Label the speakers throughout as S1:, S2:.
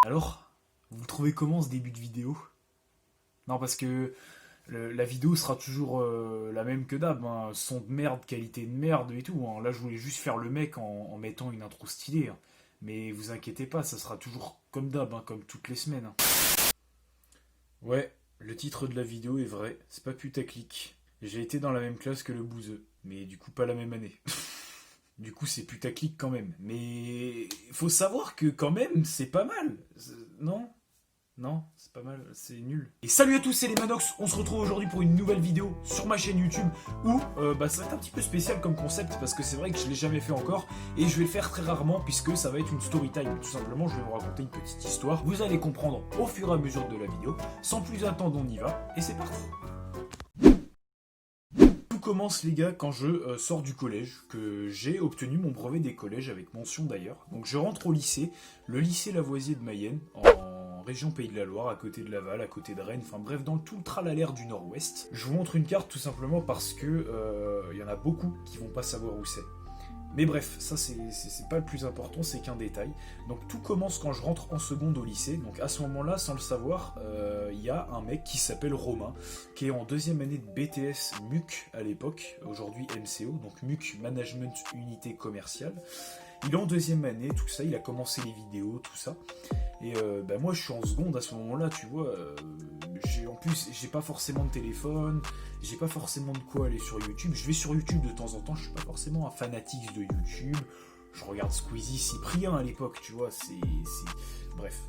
S1: Alors, vous trouvez comment ce début de vidéo? Non, parce que la vidéo sera toujours la même que d'hab, hein. Son de merde, qualité de merde et tout, hein. Là, je voulais juste faire le mec en mettant une intro stylée, hein. Mais vous inquiétez pas, ça sera toujours comme d'hab, hein, comme toutes les semaines, hein. Ouais, le titre de la vidéo est vrai, c'est pas putaclic. J'ai été dans la même classe que le bouseux, mais du coup pas la même année. Du coup, c'est putaclic quand même. Mais faut savoir que quand même, c'est pas mal. Non? Non, c'est pas mal, c'est nul. Et salut à tous, c'est les Manox. On se retrouve aujourd'hui pour une nouvelle vidéo sur ma chaîne YouTube où ça va être un petit peu spécial comme concept parce que c'est vrai que je l'ai jamais fait encore et je vais le faire très rarement puisque ça va être une story time. Tout simplement, je vais vous raconter une petite histoire. Vous allez comprendre au fur et à mesure de la vidéo. Sans plus attendre, on y va et c'est parti. Tout commence les gars quand je sors du collège, que j'ai obtenu mon brevet des collèges avec mention d'ailleurs. Donc je rentre au lycée, le lycée Lavoisier de Mayenne, en région Pays de la Loire, à côté de Laval, à côté de Rennes, enfin bref, dans tout le tralalaire du Nord-Ouest. Je vous montre une carte tout simplement parce que y en a beaucoup qui vont pas savoir où c'est. Mais bref, ça c'est pas le plus important, c'est qu'un détail. Donc tout commence quand je rentre en seconde au lycée. Donc à ce moment-là, sans le savoir, il y a un mec qui s'appelle Romain, qui est en deuxième année de BTS MUC à l'époque, aujourd'hui MCO, donc MUC Management Unité Commerciale. Il est en deuxième année, tout ça, il a commencé les vidéos, tout ça. Et moi je suis en seconde à ce moment-là, tu vois. En plus, j'ai pas forcément de téléphone, j'ai pas forcément de quoi aller sur YouTube. Je vais sur YouTube de temps en temps, je suis pas forcément un fanatique de YouTube. Je regarde Squeezie, Cyprien à l'époque, tu vois. Bref.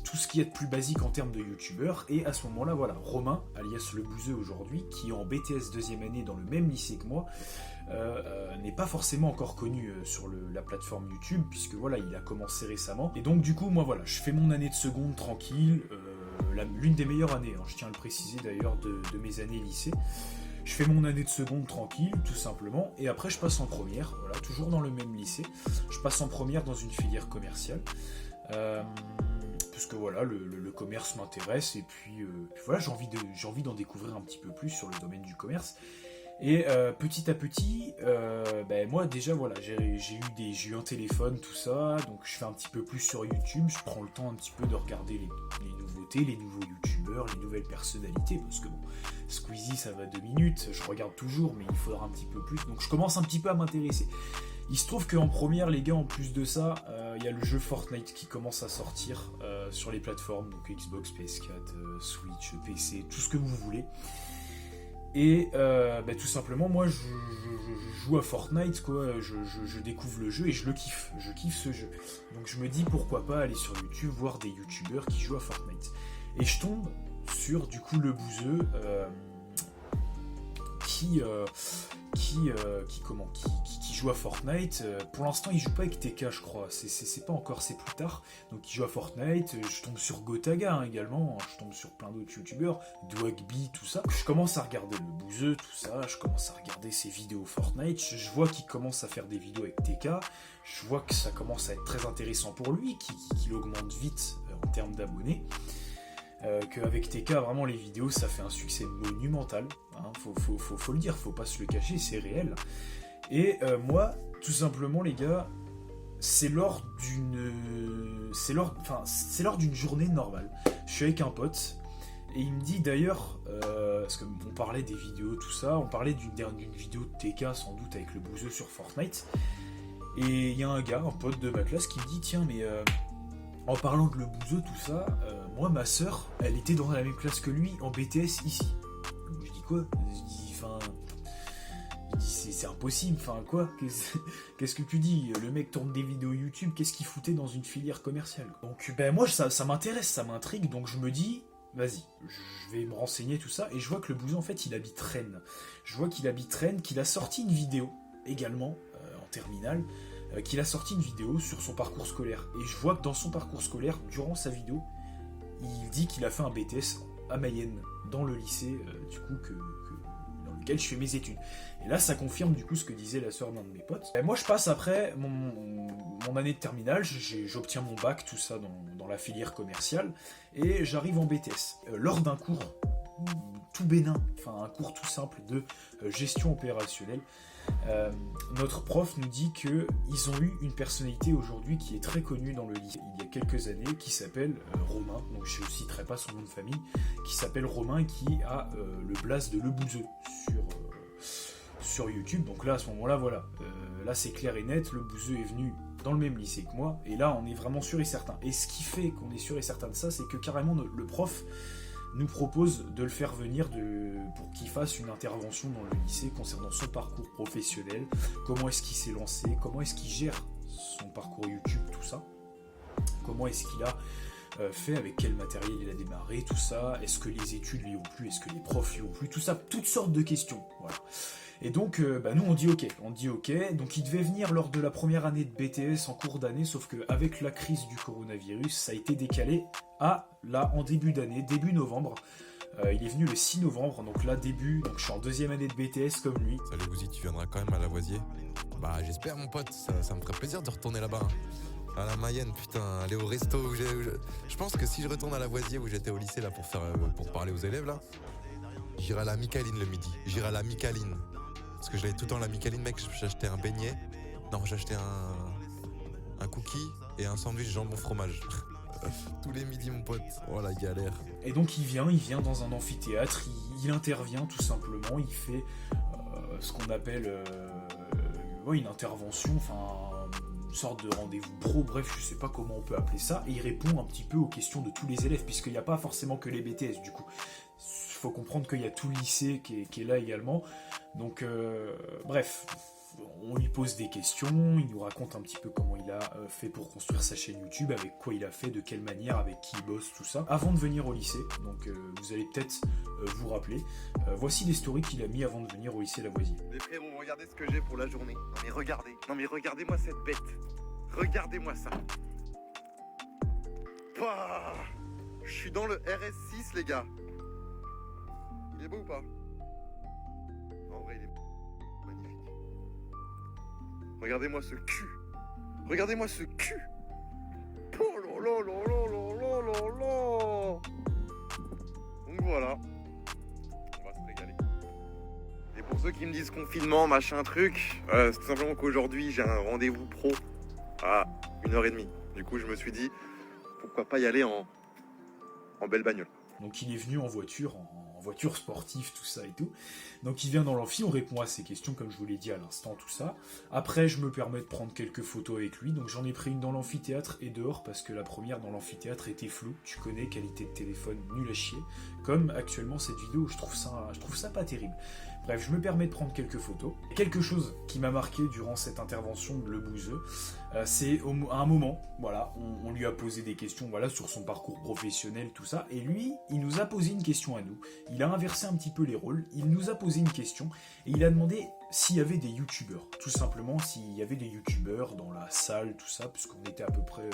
S1: Tout ce qu'il y a de plus basique en termes de youtubeur. Et à ce moment-là, voilà, Romain, alias le bouseux aujourd'hui, qui est en BTS deuxième année dans le même lycée que moi, n'est pas forcément encore connu sur la plateforme YouTube, puisque voilà, il a commencé récemment. Et donc du coup, moi voilà, je fais mon année de seconde tranquille, l'une des meilleures années, hein, je tiens à le préciser d'ailleurs, de mes années lycée. Je fais mon année de seconde tranquille, tout simplement, et après je passe en première, voilà, toujours dans le même lycée. Je passe en première dans une filière commerciale. Parce que voilà, le commerce m'intéresse, et puis voilà, j'ai envie d'en découvrir un petit peu plus sur le domaine du commerce. Et petit à petit, moi déjà voilà, j'ai eu un téléphone, tout ça, donc je fais un petit peu plus sur YouTube, je prends le temps un petit peu de regarder les nouveautés, les nouveaux youtubeurs, les nouvelles personnalités, parce que bon, Squeezie ça va 2 minutes, je regarde toujours, mais il faudra un petit peu plus, donc je commence un petit peu à m'intéresser. Il se trouve qu'en première, les gars, en plus de ça, il y a le jeu Fortnite qui commence à sortir sur les plateformes, donc Xbox, PS4, Switch, PC, tout ce que vous voulez. Et tout simplement, moi, je joue à Fortnite, quoi. Je découvre le jeu et je le kiffe. Je kiffe ce jeu. Donc je me dis pourquoi pas aller sur YouTube voir des youtubeurs qui jouent à Fortnite. Et je tombe sur du coup le bouseux qui joue à Fortnite. Pour l'instant, il joue pas avec TK, je crois. C'est pas encore, c'est plus tard. Donc, il joue à Fortnite. Je tombe sur Gotaga également. Je tombe sur plein d'autres youtubeurs, Dwagby, tout ça. Je commence à regarder le bouseux, tout ça. Je commence à regarder ses vidéos Fortnite. Je vois qu'il commence à faire des vidéos avec TK. Je vois que ça commence à être très intéressant pour lui, qu'il augmente vite en termes d'abonnés. Qu'avec TK, vraiment, les vidéos, ça fait un succès monumental. Hein, faut le dire, faut pas se le cacher, c'est réel. Et moi, tout simplement, les gars, c'est lors d'une journée normale. Je suis avec un pote, et il me dit d'ailleurs, parce qu'on parlait des vidéos, tout ça, on parlait d'une vidéo de TK, sans doute, avec le bouseux sur Fortnite. Et il y a un gars, un pote de ma classe, qui me dit, tiens, mais... en parlant de le bouseux, tout ça, moi, ma sœur, elle était dans la même classe que lui, en BTS, ici. Donc, je dis quoi? C'est impossible, enfin quoi? Qu'est-ce que tu dis? Le mec tourne des vidéos YouTube, qu'est-ce qu'il foutait dans une filière commerciale? Donc, moi, ça m'intéresse, ça m'intrigue, donc je me dis, vas-y, je vais me renseigner, tout ça, et je vois que le bouseux, en fait, il habite Rennes. Je vois qu'il habite Rennes, qu'il a sorti une vidéo, également, en terminale, qu'il a sorti une vidéo sur son parcours scolaire. Et je vois que dans son parcours scolaire, durant sa vidéo, il dit qu'il a fait un BTS à Mayenne, dans le lycée dans lequel je fais mes études. Et là, ça confirme du coup ce que disait la sœur d'un de mes potes. Et moi, je passe après mon année de terminale, j'obtiens mon bac, tout ça, dans la filière commerciale, et j'arrive en BTS. Lors d'un cours tout bénin, enfin un cours tout simple de gestion opérationnelle, Notre prof nous dit qu'ils ont eu une personnalité aujourd'hui qui est très connue dans le lycée il y a quelques années, qui s'appelle Romain, donc je ne citerai pas son nom de famille, qui s'appelle Romain, qui a le blaze de Le Bouzeux sur YouTube. Donc là, à ce moment-là, voilà, là c'est clair et net, Le Bouzeux est venu dans le même lycée que moi, et là on est vraiment sûr et certain. Et ce qui fait qu'on est sûr et certain de ça, c'est que carrément le prof nous propose de le faire venir pour qu'il fasse une intervention dans le lycée concernant son parcours professionnel, comment est-ce qu'il s'est lancé, comment est-ce qu'il gère son parcours YouTube, tout ça, comment est-ce qu'il a fait, avec quel matériel il a démarré, tout ça, est-ce que les études lui ont plu, est-ce que les profs lui ont plu, tout ça, toutes sortes de questions, voilà. Et donc, nous on dit ok, donc il devait venir lors de la première année de BTS en cours d'année, sauf qu'avec la crise du coronavirus, ça a été décalé à là, en début d'année, début novembre. Il est venu le 6 novembre, donc là, donc je suis en deuxième année de BTS comme lui.
S2: Salut Gouzi, tu viendras quand même à Lavoisier? Bah j'espère mon pote, ça me ferait plaisir de retourner là-bas. Hein. À la Mayenne, putain, aller au resto je pense que si je retourne à Lavoisier où j'étais au lycée là pour parler aux élèves là, j'irai à la Micaline le midi, j'irai à la Micaline. Parce que j'allais tout le temps à la Micaline, mec, j'achetais un beignet. Non, j'achetais un cookie et un sandwich jambon fromage. Tous les midis, mon pote. Oh la galère.
S1: Et donc il vient dans un amphithéâtre, il intervient tout simplement, il fait ce qu'on appelle une intervention, enfin une sorte de rendez-vous pro, bref, je sais pas comment on peut appeler ça, et il répond un petit peu aux questions de tous les élèves, puisqu'il n'y a pas forcément que les BTS du coup. Il faut comprendre qu'il y a tout le lycée qui est là également. Donc, bref, on lui pose des questions, il nous raconte un petit peu comment il a fait pour construire sa chaîne YouTube, avec quoi il a fait, de quelle manière, avec qui il bosse, tout ça, avant de venir au lycée. Donc, vous allez peut-être vous rappeler. Voici les stories qu'il a mis avant de venir au lycée Lavoisier.
S3: Les frérots, regardez ce que j'ai pour la journée. Non mais regardez-moi cette bête. Regardez-moi ça. Bah, je suis dans le RS6, les gars. Il est beau ou pas? En vrai, il est magnifique. Regardez-moi ce cul. Regardez-moi ce cul. Oh là là là là là là là là. Donc voilà. On va se régaler. Et pour ceux qui me disent confinement, machin truc, c'est tout simplement qu'aujourd'hui j'ai un rendez-vous pro à 1h30. Du coup, je me suis dit, pourquoi pas y aller en belle bagnole.
S1: Donc il est venu en voiture sportive, tout ça et tout. Donc il vient dans l'amphi, on répond à ses questions, comme je vous l'ai dit à l'instant, tout ça. Après, je me permets de prendre quelques photos avec lui. Donc j'en ai pris une dans l'amphithéâtre et dehors, parce que la première dans l'amphithéâtre était floue. Tu connais, qualité de téléphone nulle à chier. Comme actuellement cette vidéo, je trouve ça pas terrible. Bref, je me permets de prendre quelques photos. Quelque chose qui m'a marqué durant cette intervention de Le Bouzeux, c'est à un moment, voilà, on lui a posé des questions, voilà, sur son parcours professionnel, tout ça, et lui, il nous a posé une question à nous. Il a inversé un petit peu les rôles, il nous a posé une question, et il a demandé s'il y avait des youtubeurs, tout simplement, s'il y avait des youtubeurs dans la salle, tout ça, puisqu'on était à peu près...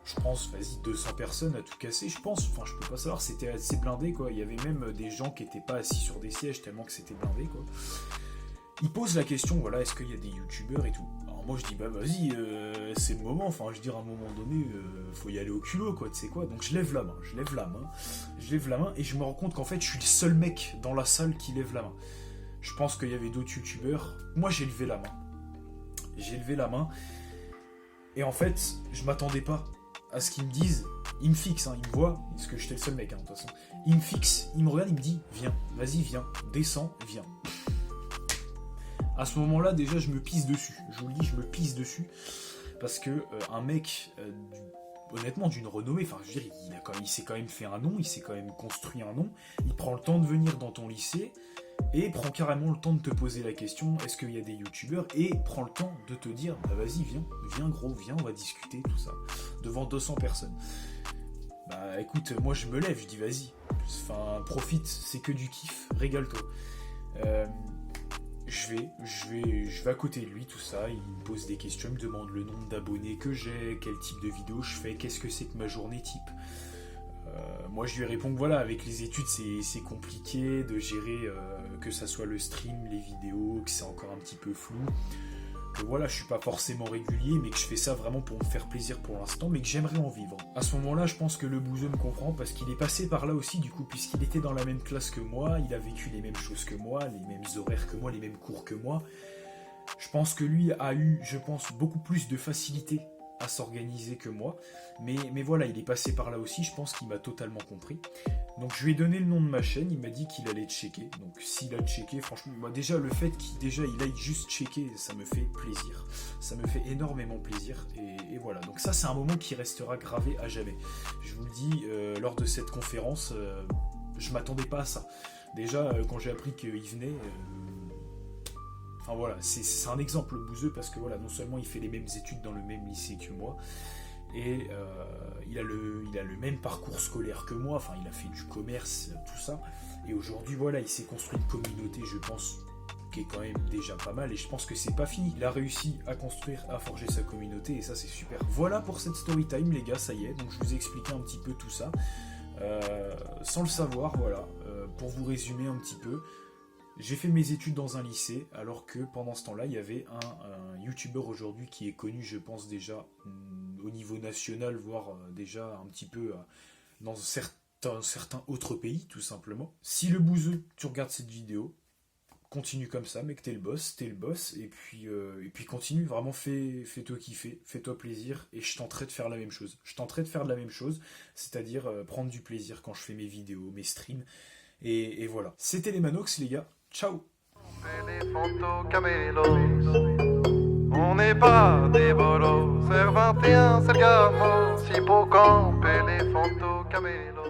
S1: je pense, 200 personnes à tout casser, je pense, enfin je peux pas savoir, c'était assez blindé quoi, il y avait même des gens qui étaient pas assis sur des sièges tellement que c'était blindé quoi. Il pose la question, voilà, est-ce qu'il y a des youtubeurs et tout. Alors moi je dis, bah vas-y, c'est le moment, enfin je veux dire à un moment donné, faut y aller au culot quoi, tu sais quoi, donc je lève la main, et je me rends compte qu'en fait je suis le seul mec dans la salle qui lève la main. Je pense qu'il y avait d'autres youtubeurs, moi j'ai levé la main, et en fait, je m'attendais pas à ce qu'ils me disent. Il me fixe, hein, il me voit, parce que j'étais le seul mec, de toute façon. Il me fixe, il me regarde, il me dit, viens, vas-y, viens, descends, viens. À ce moment-là, déjà, je me pisse dessus. Je vous le dis, je me pisse dessus. Parce que un mec, honnêtement, d'une renommée, enfin, je veux dire, il s'est quand même fait un nom, il s'est quand même construit un nom. Il prend le temps de venir dans ton lycée, et prend carrément le temps de te poser la question, est-ce qu'il y a des youtubeurs, et prend le temps de te dire, bah vas-y, viens gros, viens, on va discuter, tout ça, devant 200 personnes. Bah écoute, moi je me lève, je dis vas-y, enfin profite, c'est que du kiff, régale-toi. Je vais à côté de lui, tout ça, il me pose des questions, il me demande le nombre d'abonnés que j'ai, quel type de vidéo je fais, qu'est-ce que c'est que ma journée type. Moi je lui réponds que voilà, avec les études c'est compliqué de gérer que ça soit le stream, les vidéos, que c'est encore un petit peu flou, que voilà, je suis pas forcément régulier, mais que je fais ça vraiment pour me faire plaisir pour l'instant, mais que j'aimerais en vivre. À ce moment-là, je pense que Le Bouzeux me comprend, parce qu'il est passé par là aussi, du coup, puisqu'il était dans la même classe que moi, il a vécu les mêmes choses que moi, les mêmes horaires que moi, les mêmes cours que moi. Je pense que lui a eu, beaucoup plus de facilité à s'organiser que moi. Mais voilà, il est passé par là aussi, je pense qu'il m'a totalement compris. Donc je lui ai donné le nom de ma chaîne, il m'a dit qu'il allait checker. Donc s'il a checké, franchement, moi déjà le fait il aille juste checker, ça me fait plaisir. Ça me fait énormément plaisir. Et voilà, donc ça c'est un moment qui restera gravé à jamais. Je vous le dis, lors de cette conférence, je m'attendais pas à ça. Déjà, quand j'ai appris qu'il venait... Enfin voilà, c'est un exemple bouseux parce que voilà, non seulement il fait les mêmes études dans le même lycée que moi, et il a le même parcours scolaire que moi, enfin il a fait du commerce, tout ça, et aujourd'hui voilà, il s'est construit une communauté, je pense, qui est quand même déjà pas mal, et je pense que c'est pas fini. Il a réussi à construire, à forger sa communauté, et ça c'est super. Voilà pour cette story time les gars, ça y est, donc je vous ai expliqué un petit peu tout ça, sans le savoir, voilà, pour vous résumer un petit peu. J'ai fait mes études dans un lycée, alors que pendant ce temps-là, il y avait un youtubeur aujourd'hui qui est connu, je pense déjà, au niveau national, voire déjà un petit peu dans certains autres pays, tout simplement. Si le bouseux, tu regardes cette vidéo, continue comme ça, mec, t'es le boss, et puis continue, vraiment fais-toi kiffer, fais-toi plaisir, et je tenterai de faire la même chose. C'est-à-dire prendre du plaisir quand je fais mes vidéos, mes streams, et voilà. C'était les Manox, les gars. Ciao.
S4: On n'est pas des bolos, c'est 21, c'est le gamin, si beau camp, les fantos camélos.